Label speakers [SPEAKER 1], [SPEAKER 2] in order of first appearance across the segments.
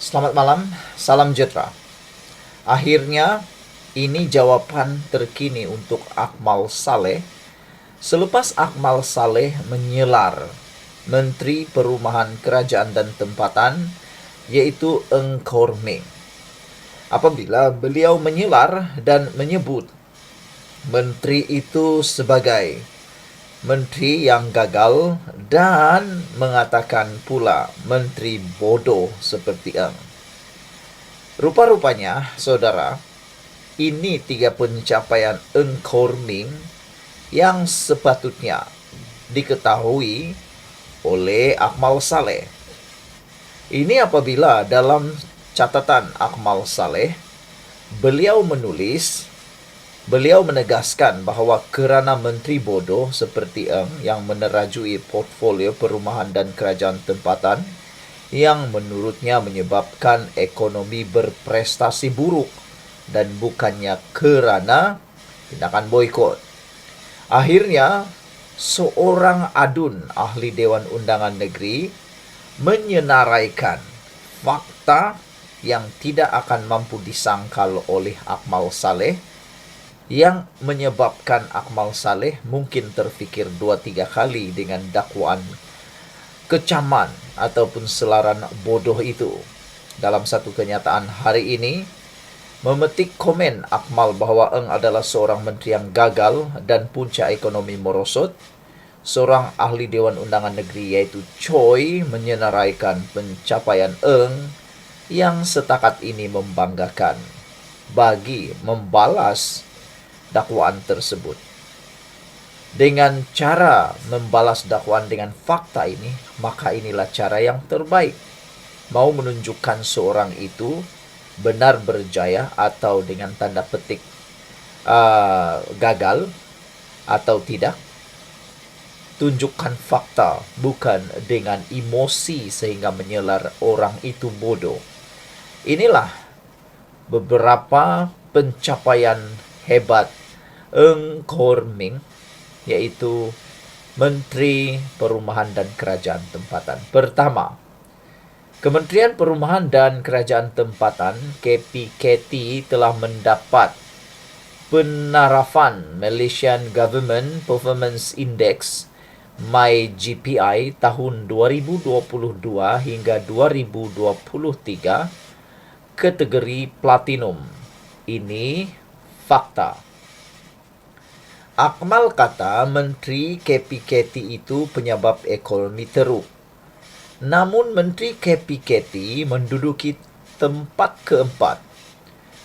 [SPEAKER 1] Selamat malam, salam sejahtera. Akhirnya, ini jawaban terkini untuk Akmal Saleh. Selepas Akmal Saleh menyelar Menteri Perumahan Kerajaan dan Tempatan, yaitu Eng Korming. Apabila beliau menyelar dan menyebut menteri itu sebagai menteri yang gagal dan mengatakan pula menteri bodoh seperti Eng. Rupa-rupanya, saudara, ini tiga pencapaian Eng Korming yang sepatutnya diketahui oleh Akmal Saleh. Ini apabila dalam catatan Akmal Saleh, beliau menegaskan bahwa kerana menteri bodoh seperti Eng yang menerajui portfolio perumahan dan kerajaan tempatan yang menurutnya menyebabkan ekonomi berprestasi buruk dan bukannya kerana tindakan boikot. Akhirnya, seorang adun ahli Dewan Undangan Negeri menyenaraikan fakta yang tidak akan mampu disangkal oleh Akmal Saleh, yang menyebabkan Akmal Saleh mungkin terfikir 2-3 kali dengan dakwaan kecaman ataupun selaran bodoh itu. Dalam satu kenyataan hari ini, memetik komen Akmal bahwa Eng adalah seorang menteri yang gagal dan punca ekonomi merosot, seorang ahli Dewan Undangan Negeri yaitu Choi menyenaraikan pencapaian Eng yang setakat ini membanggakan bagi membalas dakwaan tersebut. Dengan cara membalas dakwaan dengan fakta ini, maka inilah cara yang terbaik. Mau menunjukkan seorang itu benar berjaya atau dengan tanda petik gagal atau tidak, tunjukkan fakta, bukan dengan emosi sehingga menyelar orang itu bodoh. Inilah beberapa pencapaian hebat Eng Korming, yaitu Menteri Perumahan dan Kerajaan Tempatan. Pertama, Kementerian Perumahan dan Kerajaan Tempatan KPKT telah mendapat penarafan Malaysian Government Performance Index MyGPI tahun 2022 hingga 2023 kategori Platinum. Ini fakta. Akmal kata Menteri KPKT itu penyebab ekonomi teruk. Namun Menteri KPKT menduduki tempat keempat.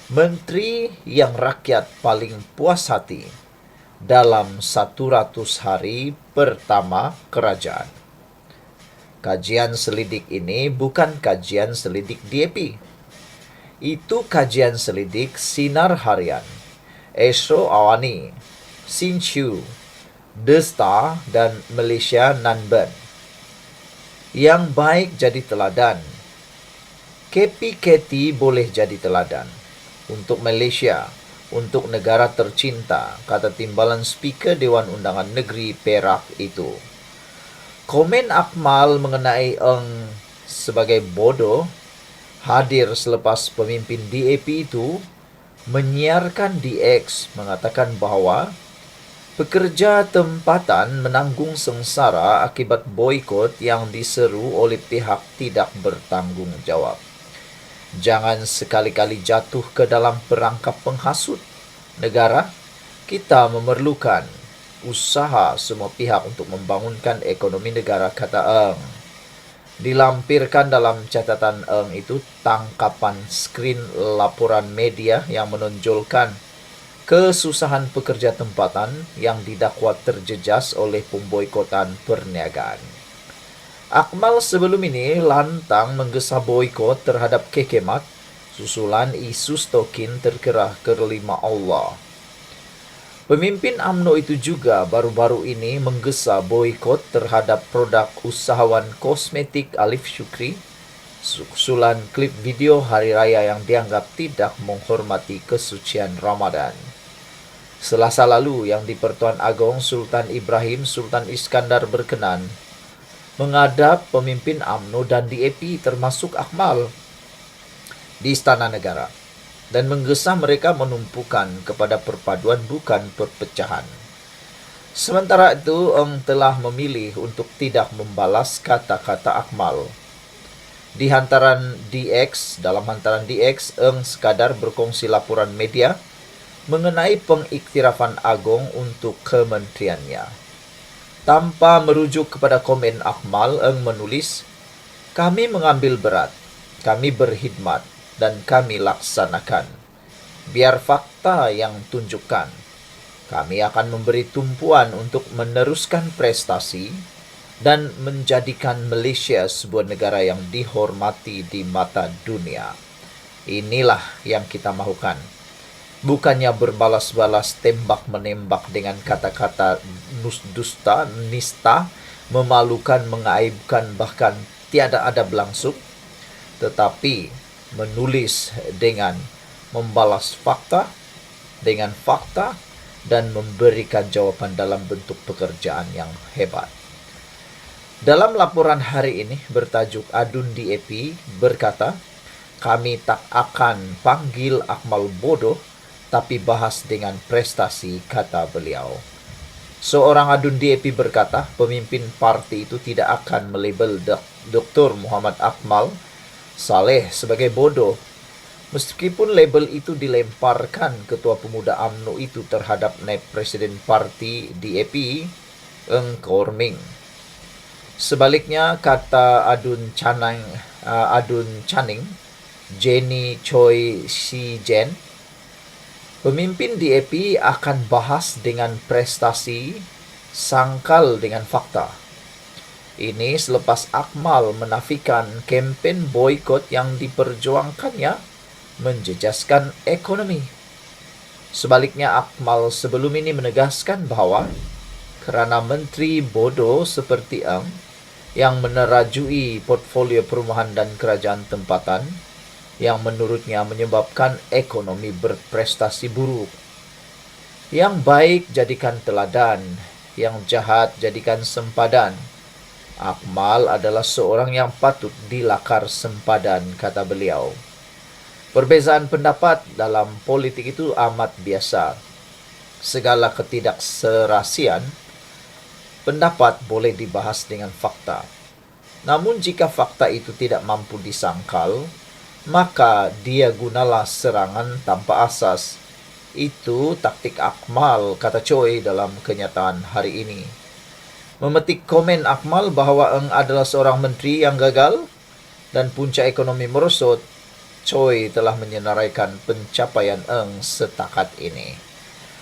[SPEAKER 1] Menteri yang rakyat paling puas hati dalam 100 hari pertama kerajaan. Kajian selidik ini bukan kajian selidik DAP. Itu kajian selidik Sinar Harian, Astro Awani, Sinchu, The Star, dan Malaysia Nanban. Yang baik jadi teladan. KPKT boleh jadi teladan untuk Malaysia, untuk negara tercinta, kata timbalan Speaker Dewan Undangan Negeri Perak itu. Komen Akmal mengenai Eng sebagai bodoh hadir selepas pemimpin DAP itu menyiarkan di X mengatakan bahawa pekerja tempatan menanggung sengsara akibat boikot yang diseru oleh pihak tidak bertanggung jawab. Jangan sekali-kali jatuh ke dalam perangkap penghasut negara. Kita memerlukan usaha semua pihak untuk membangunkan ekonomi negara, kata Eng. Dilampirkan dalam catatan Eng itu tangkapan skrin laporan media yang menonjolkan kesusahan pekerja tempatan yang didakwa terjejas oleh pemboikotan perniagaan. Akmal sebelum ini lantang menggesa boikot terhadap Kekemat susulan isu stokin terkerah kelima Allah. Pemimpin UMNO itu juga baru-baru ini menggesa boikot terhadap produk usahawan kosmetik Alif Syukri susulan klip video hari raya yang dianggap tidak menghormati kesucian Ramadan. Selasa lalu yang di-Pertuan Agong Sultan Ibrahim Sultan Iskandar berkenan menghadap pemimpin UMNO dan DAP termasuk Akmal. di Istana Negara dan menggesa mereka menumpukan kepada perpaduan bukan perpecahan. Sementara itu, Eng telah memilih untuk tidak membalas kata-kata Akmal. Dalam hantaran DX, Eng sekadar berkongsi laporan media mengenai pengiktirafan Agong untuk kementeriannya. Tanpa merujuk kepada komen Akmal, Eng menulis, "Kami mengambil berat, kami berkhidmat, dan kami laksanakan. Biar fakta yang tunjukkan. Kami akan memberi tumpuan untuk meneruskan prestasi dan menjadikan Malaysia sebuah negara yang dihormati di mata dunia. Inilah yang kita mahukan. Bukannya berbalas-balas tembak-menembak dengan kata-kata dusta, nista, memalukan, mengaibkan, bahkan tiada adab langsung, tetapi menulis dengan membalas fakta, dengan fakta, dan memberikan jawaban dalam bentuk pekerjaan yang hebat." Dalam laporan hari ini bertajuk Adun DAP berkata, "Kami tak akan panggil Akmal bodoh, tapi bahas dengan prestasi," kata beliau. Seorang Adun DAP berkata, pemimpin parti itu tidak akan melabel Dr. Muhammad Akmal Saleh sebagai bodoh, meskipun label itu dilemparkan Ketua Pemuda UMNO itu terhadap naib Presiden Parti DAP, Eng Korming. Sebaliknya, kata Adun Channing, Jenny Choi Si Jen, pemimpin DAP akan bahas dengan prestasi, sangkal dengan fakta. Ini selepas Akmal menafikan kempen boikot yang diperjuangkannya menjejaskan ekonomi. Sebaliknya, Akmal sebelum ini menegaskan bahwa kerana menteri bodoh seperti Eng yang menerajui portfolio perumahan dan kerajaan tempatan yang menurutnya menyebabkan ekonomi berprestasi buruk. Yang baik jadikan teladan, yang jahat jadikan sempadan. Akmal adalah seorang yang patut dilakar sempadan, kata beliau. Perbezaan pendapat dalam politik itu amat biasa. Segala ketidakserasian pendapat boleh dibahas dengan fakta. Namun jika fakta itu tidak mampu disangkal, maka dia gunalah serangan tanpa asas. Itu taktik Akmal, kata Choi dalam kenyataan hari ini. Memetik komen Akmal bahawa Eng adalah seorang menteri yang gagal dan punca ekonomi merosot, Choi telah menyenaraikan pencapaian Eng setakat ini.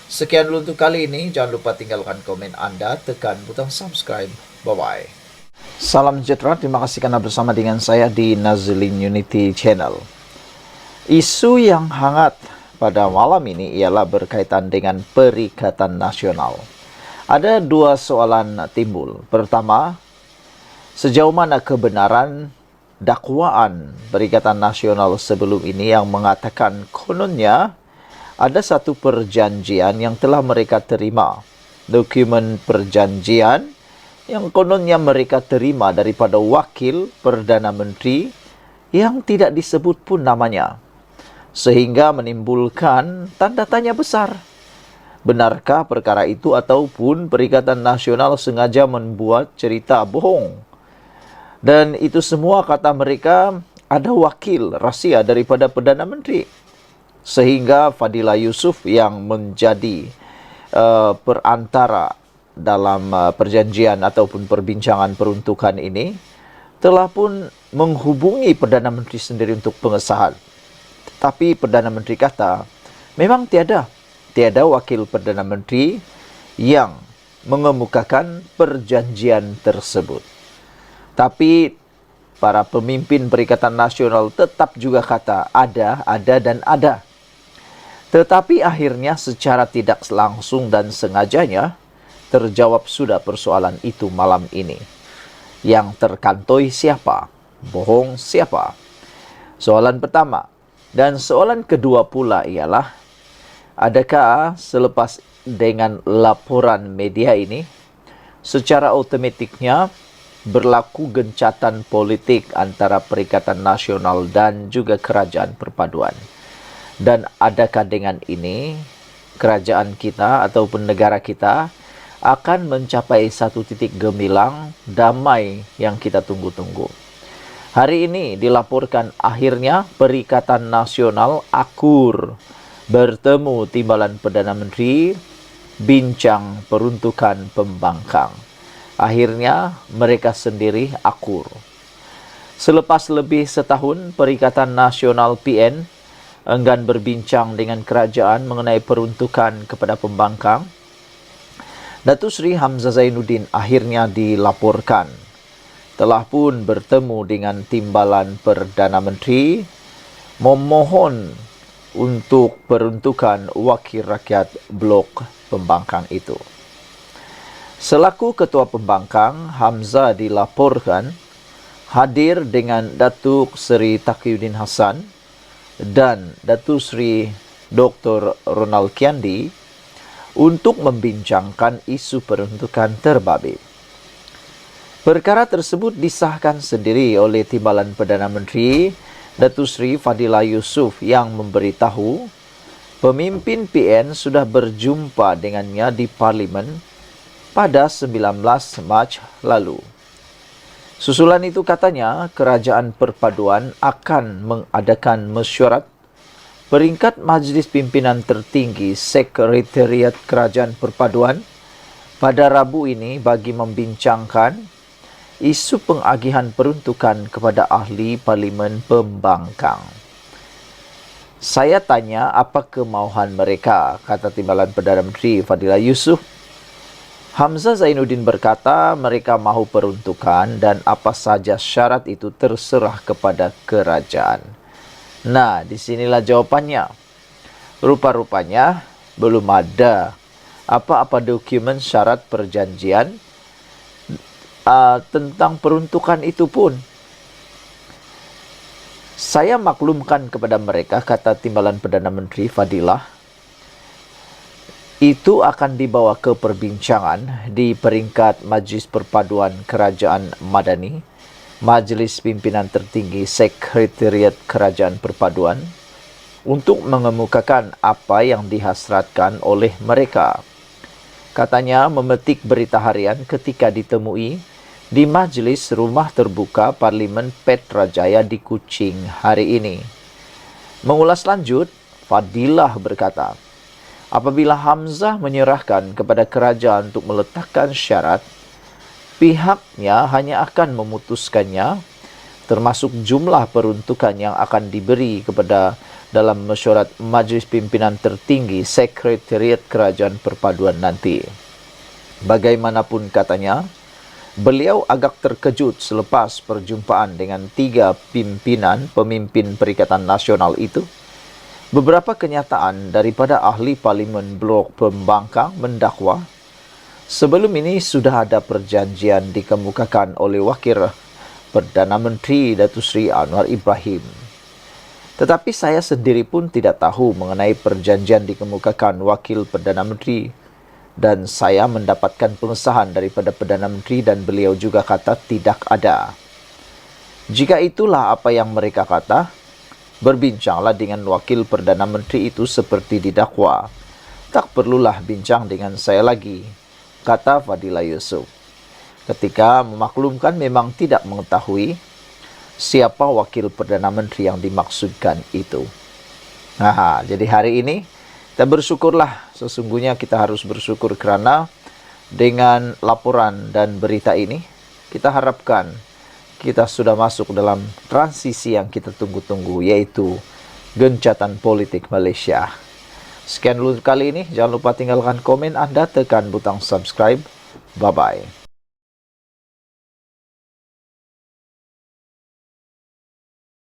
[SPEAKER 1] Sekian dulu untuk kali ini. Jangan lupa tinggalkan komen Anda, tekan butang subscribe. Bye-bye. Salam sejahtera, terima kasih karena bersama dengan saya di Nazlin Unity Channel. Isu yang hangat pada malam ini ialah berkaitan dengan Perikatan Nasional. Ada dua soalan timbul. Pertama, sejauh mana kebenaran dakwaan Perikatan Nasional sebelum ini yang mengatakan kononnya ada satu perjanjian yang telah mereka terima. Dokumen perjanjian yang kononnya mereka terima daripada wakil Perdana Menteri yang tidak disebut pun namanya. Sehingga menimbulkan tanda tanya besar. Benarkah perkara itu ataupun Perikatan Nasional sengaja membuat cerita bohong? Dan itu semua kata mereka ada wakil rahsia daripada Perdana Menteri. Sehingga Fadila Yusof yang menjadi perantara dalam perjanjian ataupun perbincangan peruntukan ini telah pun menghubungi Perdana Menteri sendiri untuk pengesahan. Tetapi Perdana Menteri kata, memang tiada wakil Perdana Menteri yang mengemukakan perjanjian tersebut. Tapi para pemimpin Perikatan Nasional tetap juga kata ada dan ada. Tetapi akhirnya secara tidak langsung dan sengajanya terjawab sudah persoalan itu malam ini. Yang terkantoi siapa? Bohong siapa? Soalan pertama. Dan soalan kedua pula ialah, adakah selepas dengan laporan media ini, secara otomatiknya berlaku gencatan politik antara Perikatan Nasional dan juga Kerajaan Perpaduan. Dan adakah dengan ini kerajaan kita ataupun negara kita akan mencapai satu titik gemilang damai yang kita tunggu-tunggu. Hari ini dilaporkan akhirnya Perikatan Nasional akur bertemu Timbalan Perdana Menteri bincang peruntukan pembangkang. Akhirnya mereka sendiri akur. Selepas lebih setahun, Perikatan Nasional PN enggan berbincang dengan kerajaan mengenai peruntukan kepada pembangkang. Datuk Seri Hamzah Zainuddin akhirnya dilaporkan telah pun bertemu dengan Timbalan Perdana Menteri memohon untuk peruntukan wakil rakyat blok pembangkang itu. Selaku Ketua Pembangkang, Hamzah dilaporkan hadir dengan Datuk Seri Taqiyuddin Hassan dan Datuk Seri Dr. Ronald Kiandi untuk membincangkan isu peruntukan terbabit. Perkara tersebut disahkan sendiri oleh Timbalan Perdana Menteri Datuk Seri Fadilah Yusof yang memberitahu pemimpin PN sudah berjumpa dengannya di Parlimen pada 19 Mac lalu. Susulan itu katanya, Kerajaan Perpaduan akan mengadakan mesyuarat peringkat Majlis Pimpinan Tertinggi Sekretariat Kerajaan Perpaduan pada Rabu ini bagi membincangkan isu pengagihan peruntukan kepada ahli Parlimen Pembangkang. Saya tanya apa kemauan mereka, kata Timbalan Perdana Menteri Fadilah Yusof. Hamzah Zainuddin berkata mereka mahu peruntukan dan apa saja syarat itu terserah kepada kerajaan. Nah, disinilah jawapannya. Rupa-rupanya belum ada apa-apa dokumen syarat perjanjian tentang peruntukan itu pun. Saya maklumkan kepada mereka, kata Timbalan Perdana Menteri Fadilah, itu akan dibawa ke perbincangan di peringkat Majlis Perpaduan Kerajaan Madani, Majlis Pimpinan Tertinggi Sekretariat Kerajaan Perpaduan, untuk mengemukakan apa yang dihasratkan oleh mereka. Katanya memetik berita harian ketika ditemui di Majlis Rumah Terbuka Parlimen Petrajaya di Kuching hari ini. Mengulas lanjut, Fadilah berkata, apabila Hamzah menyerahkan kepada kerajaan untuk meletakkan syarat, pihaknya hanya akan memutuskannya, termasuk jumlah peruntukan yang akan diberi kepada dalam mesyuarat Majlis Pimpinan Tertinggi Sekretariat Kerajaan Perpaduan nanti. Bagaimanapun katanya, beliau agak terkejut selepas perjumpaan dengan 3 pemimpin Perikatan Nasional itu. Beberapa kenyataan daripada ahli Parlimen Blok Pembangkang mendakwa sebelum ini sudah ada perjanjian dikemukakan oleh Wakil Perdana Menteri Datuk Seri Anwar Ibrahim. Tetapi saya sendiri pun tidak tahu mengenai perjanjian dikemukakan Wakil Perdana Menteri dan saya mendapatkan pengesahan daripada Perdana Menteri dan beliau juga kata tidak ada. Jika itulah apa yang mereka kata, berbincanglah dengan Wakil Perdana Menteri itu seperti didakwa. Tak perlulah bincang dengan saya lagi, kata Fadilah Yusof. Ketika memaklumkan memang tidak mengetahui siapa Wakil Perdana Menteri yang dimaksudkan itu. Nah, jadi hari ini kita bersyukurlah. Sesungguhnya kita harus bersyukur kerana dengan laporan dan berita ini, kita harapkan kita sudah masuk dalam transisi yang kita tunggu-tunggu, yaitu gencatan politik Malaysia. Sekian dulu kali ini. Jangan lupa tinggalkan komen Anda, tekan butang subscribe. Bye-bye.